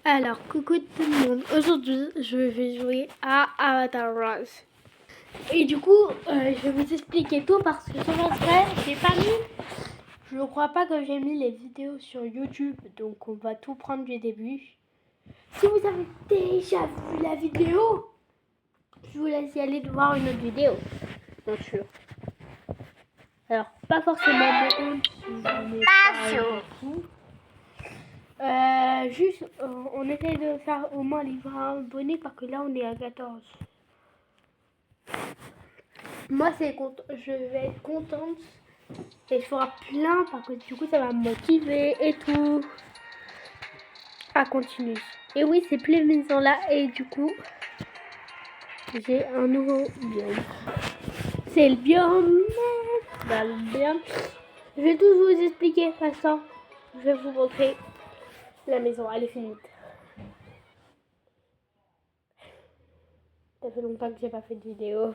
Alors, coucou tout le monde. Aujourd'hui, je vais jouer à Avatar Rise. Et du coup, je vais vous expliquer tout parce que sur vrai, j'ai pas mis. Je ne crois pas que j'ai mis les vidéos sur YouTube, donc on va tout prendre du début. Si vous avez déjà vu la vidéo, je vous laisse y aller de voir une autre vidéo, bien sûr. Alors, pas forcément beaucoup, si vous n'avez pas tout. Juste, on essaye de faire au moins les 20 abonnés parce que là on est à 14. Moi, je vais être contente et je ferai plein parce que du coup ça va me motiver et tout à continuer. Et oui, c'est plus les maisons là et du coup j'ai un nouveau biome. C'est le biome. Je vais tout vous expliquer maintenant. Je vais vous montrer la maison, elle est finie. Ça fait longtemps que j'ai pas fait de vidéo.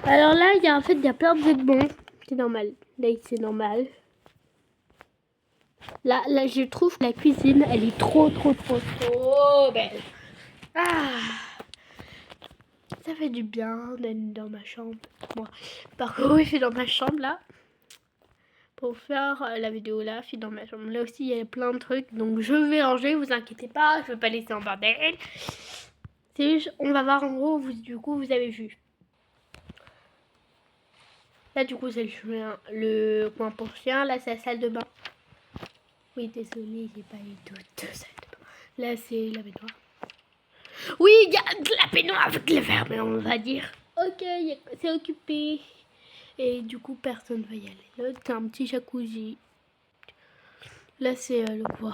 Alors là, il y a plein de jeux de bons. C'est normal. Là, c'est normal. Là, je trouve que la cuisine, elle est trop belle. Ah, ça fait du bien d'être dans ma chambre. Moi, par contre, oui, je suis dans ma chambre là. Pour faire la vidéo là, je suis dans ma chambre. Là aussi, il y a plein de trucs. Donc, je vais ranger, vous inquiétez pas. Je vais pas laisser en bordel. C'est juste, on va voir en gros, du coup, vous avez vu. Là, du coup, c'est le coin pour chien. Là, c'est la salle de bain. Oui, désolé, j'ai pas eu d'autres salles de bain. Là, c'est la baignoire. Oui, il y a de la baignoire avec le verre, mais on va dire. Ok, c'est occupé. Et du coup, personne va y aller. Là, c'est un petit jacuzzi. Là, c'est le coin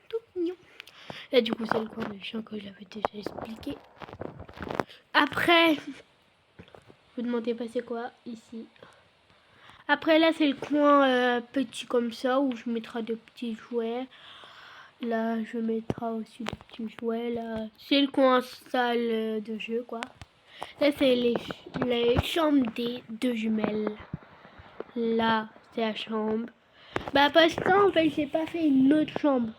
tout mignon. Là, du coup, c'est le coin de chien que j'avais déjà expliqué. Après, vous demandez pas c'est quoi ici. Après, là, c'est le coin petit comme ça où je mettrai de petits jouets. Là, je mettrai aussi des petits jouets. Là, c'est le coin salle de jeu, quoi. Là, c'est les chambres des deux jumelles. Là, c'est la chambre. Bah, parce que en fait, j'ai pas fait une autre chambre.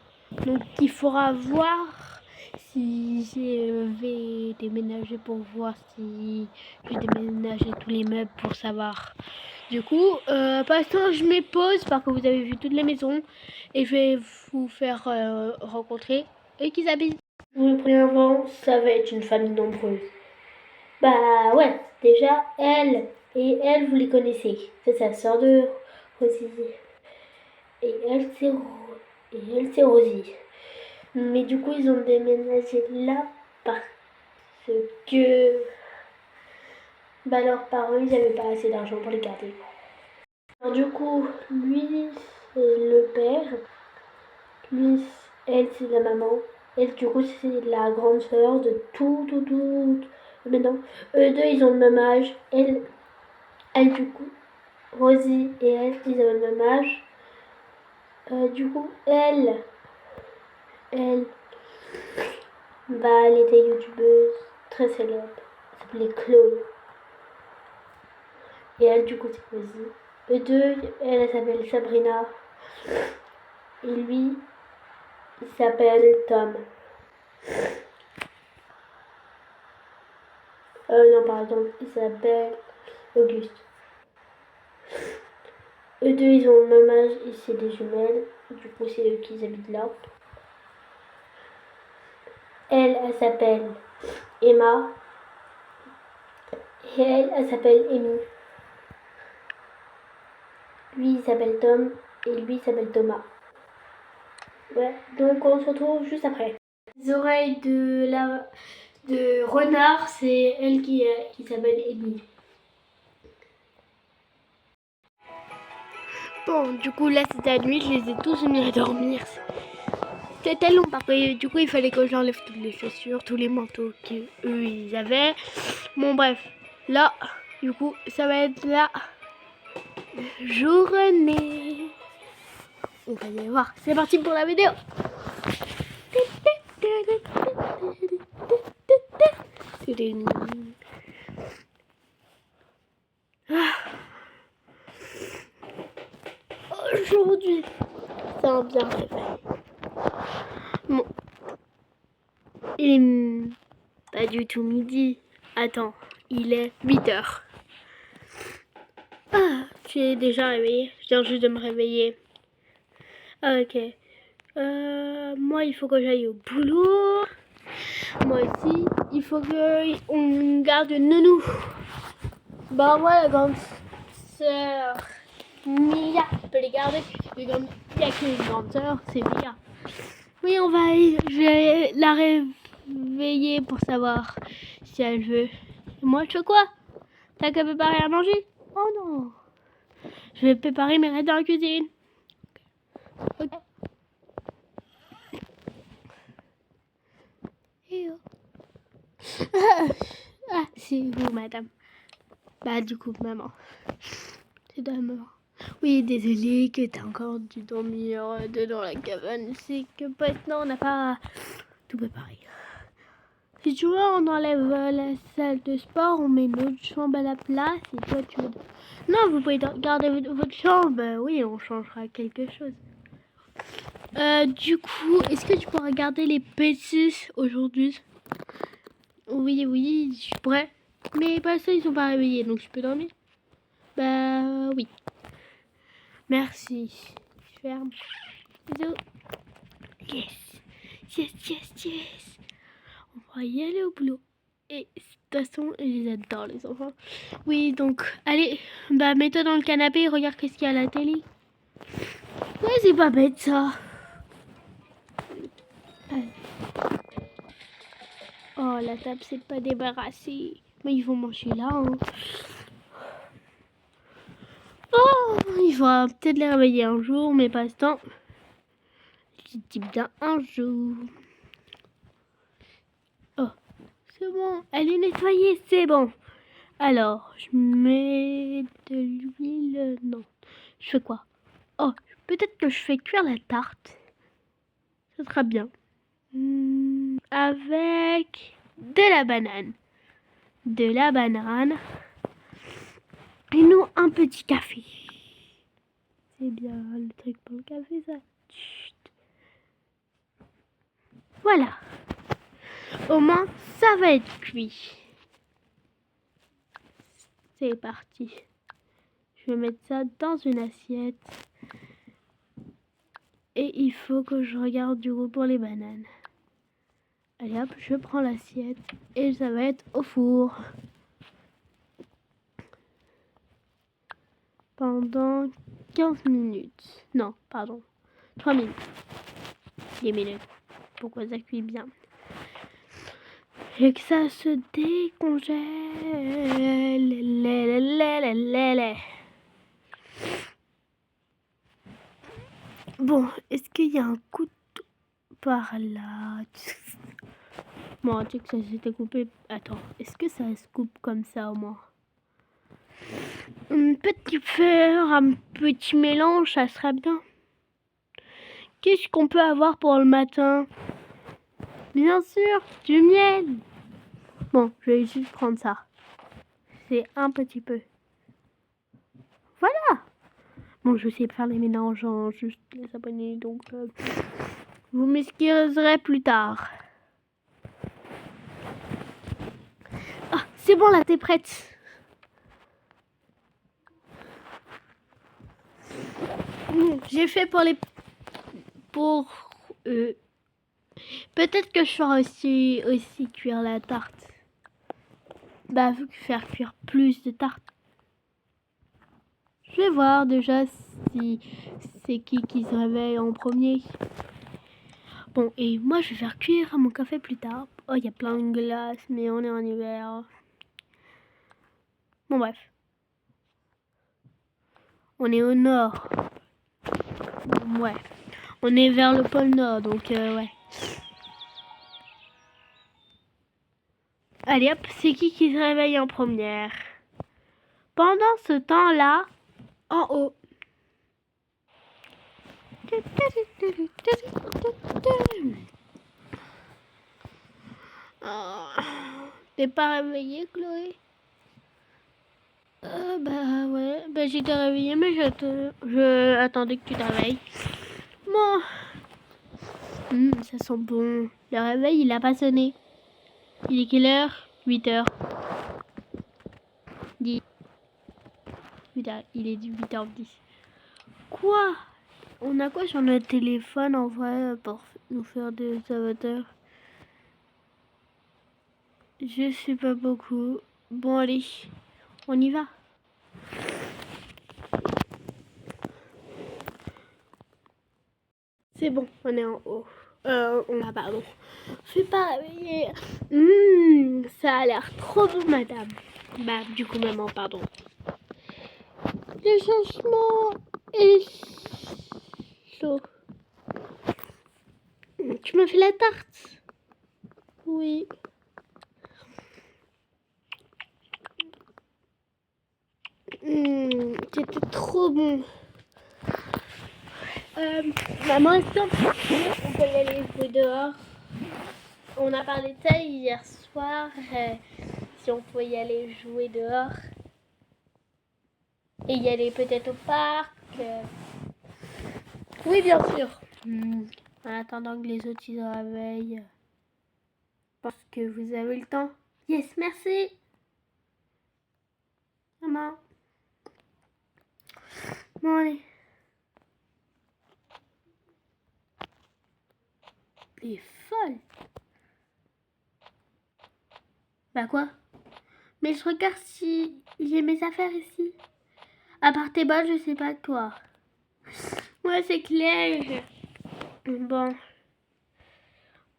Donc, il faudra voir si je vais déménager pour voir si je vais déménager tous les meubles pour savoir. Du coup, pour l'instant, je me pose parce que vous avez vu toutes les maisons et je vais vous faire rencontrer Elisabeth. Le premier avant, ça va être une famille nombreuse. Bah ouais, déjà, elle, vous les connaissez. C'est sa sœur de Rosie. Et elle, c'est Rosie. Mais du coup, ils ont déménagé là parce que bah, leurs parents, ils n'avaient pas assez d'argent pour les garder. Alors du coup, lui, c'est le père. Lui, elle, c'est la maman. Elle, du coup, c'est la grande sœur de tout. Mais non, eux deux, ils ont le même âge. Elle du coup, Rosie et elle, ils avaient le même âge. Du coup, elle, bah, elle était youtubeuse très célèbre. Elle s'appelait Chloé. Et elle, du coup, c'est Rosie. Eux deux, elle s'appelle Sabrina. Et lui, il s'appelle Tom. Non, pardon, il s'appelle Auguste. Eux deux, ils ont le même âge et c'est des jumelles. Du coup, c'est eux qui habitent là. Elle s'appelle Emma. Et elle s'appelle Amy. Lui, il s'appelle Tom. Et lui, il s'appelle Thomas. Ouais, donc on se retrouve juste après. Les oreilles de renard, c'est elle qui s'appelle Amy. Bon, du coup, là, c'était la nuit, je les ai tous mis à dormir. C'était long parce que du coup, il fallait que j'enlève toutes les chaussures, tous les manteaux qu'eux, ils avaient. Bon, bref, là, du coup, ça va être la journée. On va y aller voir. C'est parti pour la vidéo. Aujourd'hui, c'est un bien réveil. Bon, Il est pas du tout midi. Attends, il est 8h. Ah, tu es déjà réveillé? Je viens juste de me réveiller. Ah, ok. Moi, il faut que j'aille au boulot. Moi aussi, il faut qu'on garde une nounou. Bah, moi, la grande sœur Mia peut les garder. Il n'y a qu'une grande sœur, c'est Mia. Oui, je vais la réveiller pour savoir si elle veut. Moi, je fais quoi? T'as qu'à préparer à manger? Oh non. Je vais préparer mes restes dans la cuisine. Ok. Et ah, c'est vous, madame. Bah, du coup, maman. C'est de maman. Oui, désolée que t'as encore dû dormir dans la cabane. C'est que maintenant, on n'a pas tout préparé. Si tu veux, on enlève la salle de sport, on met notre chambre à la place. Et toi, tu veux... Non, vous pouvez garder votre chambre. Oui, on changera quelque chose. Du coup, est-ce que tu pourras garder les petits aujourd'hui? Oui, je pourrais. Mais pas ça, ils sont pas réveillés, donc je peux dormir. Bah oui. Merci. Je ferme. Bisous. Yes. On va y aller au boulot. Et de toute façon, je les adore, les enfants. Oui, donc, allez, bah mets-toi dans le canapé et regarde qu'est-ce qu'il y a à la télé. Ouais, c'est pas bête, ça. Allez. Oh, la table, c'est pas débarrassée. Mais ils vont manger là, hein. Oh, il faudra peut-être les réveiller un jour, mais pas ce temps. Je dis bien un jour. Oh, c'est bon, elle est nettoyée, c'est bon. Alors, je mets de l'huile. Non, je fais quoi? Oh, peut-être que je fais cuire la tarte. Ce sera bien. Avec de la banane. De la banane. Et nous, un petit café. C'est bien le truc pour le café, ça. Chut. Voilà. Au moins, ça va être cuit. C'est parti. Je vais mettre ça dans une assiette. Et il faut que je regarde du coup pour les bananes. Allez hop, je prends l'assiette et ça va être au four. Pendant 15 minutes. Non, pardon. 3 minutes. 10 minutes. Pourquoi ça cuit bien. Et que ça se décongèle. Bon, est-ce qu'il y a un couteau par là? Bon, tu sais que ça s'était coupé. Attends, est-ce que ça se coupe comme ça au moins? Peut-être faire un petit mélange, ça sera bien. Qu'est-ce qu'on peut avoir pour le matin? Bien sûr, du miel. Bon, je vais juste prendre ça. C'est un petit peu. Voilà. Bon, je sais faire les mélanges en juste les abonnés, donc vous m'excuserez plus tard. Ah, c'est bon, là, t'es prête. J'ai fait pour les... peut-être que je ferai aussi cuire la tarte. Bah, faut faire cuire plus de tarte. Je vais voir déjà si c'est qui se réveille en premier. Bon, et moi je vais faire cuire mon café plus tard. Oh, il y a plein de glace, mais on est en hiver. Bon, bref. On est au nord. Ouais. On est vers le pôle nord, donc ouais. Allez hop, c'est qui se réveille en première? Pendant ce temps-là, en haut. Oh, t'es pas réveillée, Chloé? Bah ouais, bah j'étais réveillée, mais je attendais que tu te réveilles. Bon, Ça sent bon. Le réveil, il a pas sonné. Il est quelle heure? 8h. 10. 8h. Il est 8h10. Quoi? On a quoi sur notre téléphone en vrai pour nous faire des avatars? Je sais pas beaucoup. Bon allez, on y va. C'est bon, on est en haut. Pardon. Je suis pas réveillée. Ça a l'air trop bon, madame. Bah, du coup, maman, pardon. Le changement est chaud. Tu m'as fait la tarte? Oui. C'était trop bon. Maman, est-ce qu'on peut y aller jouer dehors? On a parlé de ça hier soir. Si on pouvait y aller jouer dehors. Et y aller peut-être au parc. Oui, bien sûr. En attendant que les autres ils se réveillent. Parce que vous avez le temps. Yes, merci. Maman. Bon, allez. Elle est folle. Bah quoi? Mais je regarde si j'ai mes affaires ici. À part tes balles, je sais pas quoi. Ouais, c'est clair. Bon.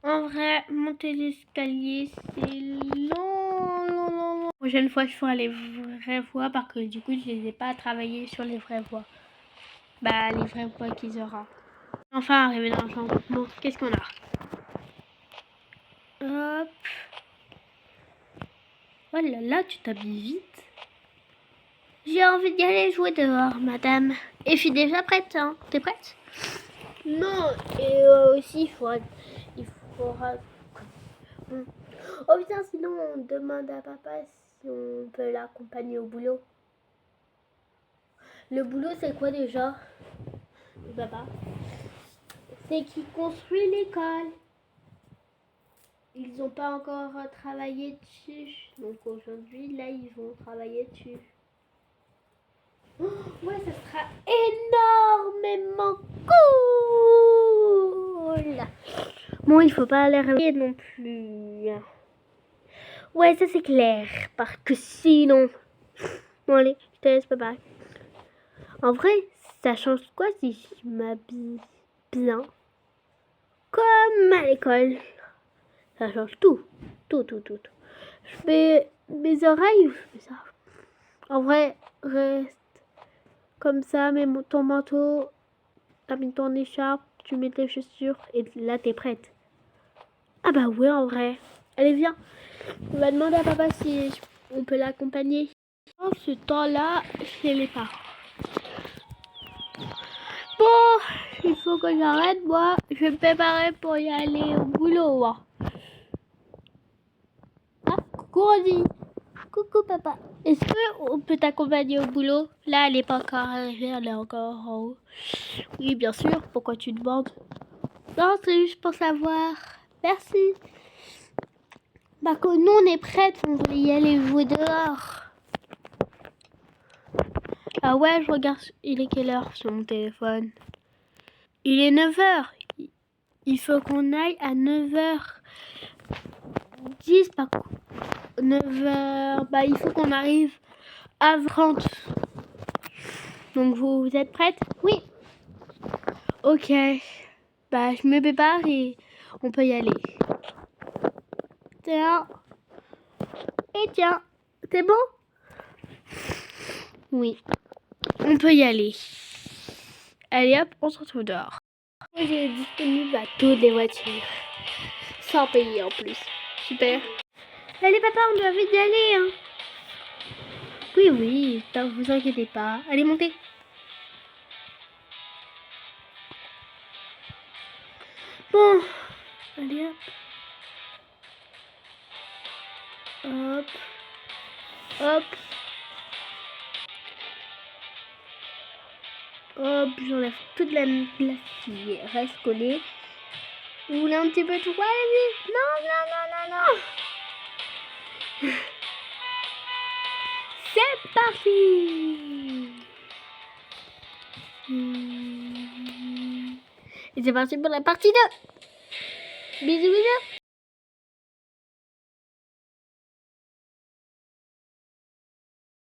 En vrai, monter l'escalier, c'est long. La prochaine fois, je ferai les vraies voies parce que du coup, je les ai pas travaillé sur les vraies voies. Bah, les vraies voies qu'ils auront. Enfin, arrivé dans la chambre. Bon, qu'est-ce qu'on a? Hop. Oh là là, tu t'habilles vite. J'ai envie d'y aller jouer dehors, madame. Et je suis déjà prête, hein. T'es prête? Non, et aussi, il faudra... Oh putain, sinon on demande à papa si on peut l'accompagner au boulot. Le boulot, c'est quoi déjà? Papa? C'est qui construit l'école. Ils n'ont pas encore travaillé dessus. Donc aujourd'hui, là, ils vont travailler dessus. Oh, ouais, ça sera énormément cool. Bon, il faut pas les réveiller non plus. Ouais, ça c'est clair. Parce que sinon... Bon, allez, je te laisse, papa. En vrai, ça change quoi si je m'habille bien? Comme à l'école. Ça change tout. Tout. Je fais mes oreilles ou je fais ça? En vrai, reste comme ça, mets ton manteau, t'as mis ton écharpe, tu mets tes chaussures et là t'es prête. Ah bah ouais, en vrai. Allez, viens. On va demander à papa si on peut l'accompagner. En ce temps-là, chez les parents. Bon, il faut que j'arrête, moi. Je vais me préparer pour y aller au boulot. Ah, coucou Rosie. Coucou papa. Est-ce qu'on peut t'accompagner au boulot? Là, elle n'est pas encore arrivée, elle est encore en haut. Oui, bien sûr. Pourquoi tu demandes? Non, c'est juste pour savoir. Merci. Bah, que nous, on est prêtes. On voulait y aller jouer dehors. Ah ouais, je regarde. Il est quelle heure sur mon téléphone? Il est 9h. Il faut qu'on aille à 9h10 par contre. 9h. Bah, il faut qu'on arrive à 30. Donc, vous êtes prêtes? Oui. Ok. Bah, je me prépare et on peut y aller. Tiens. Et tiens. C'est bon? Oui. On peut y aller. Allez hop, on se retrouve dehors. J'ai disponible à toutes les voitures. Sans payer en plus. Super. Allez papa, on doit vite y aller. Hein. Oui, ne vous inquiétez pas. Allez, montez. Bon. Allez hop. Hop. Hop. Hop, j'enlève toute la place qui reste collée. Vous voulez un petit peu de chocolat, les filles? Non. C'est parti. Et c'est parti pour la partie 2. Bisous.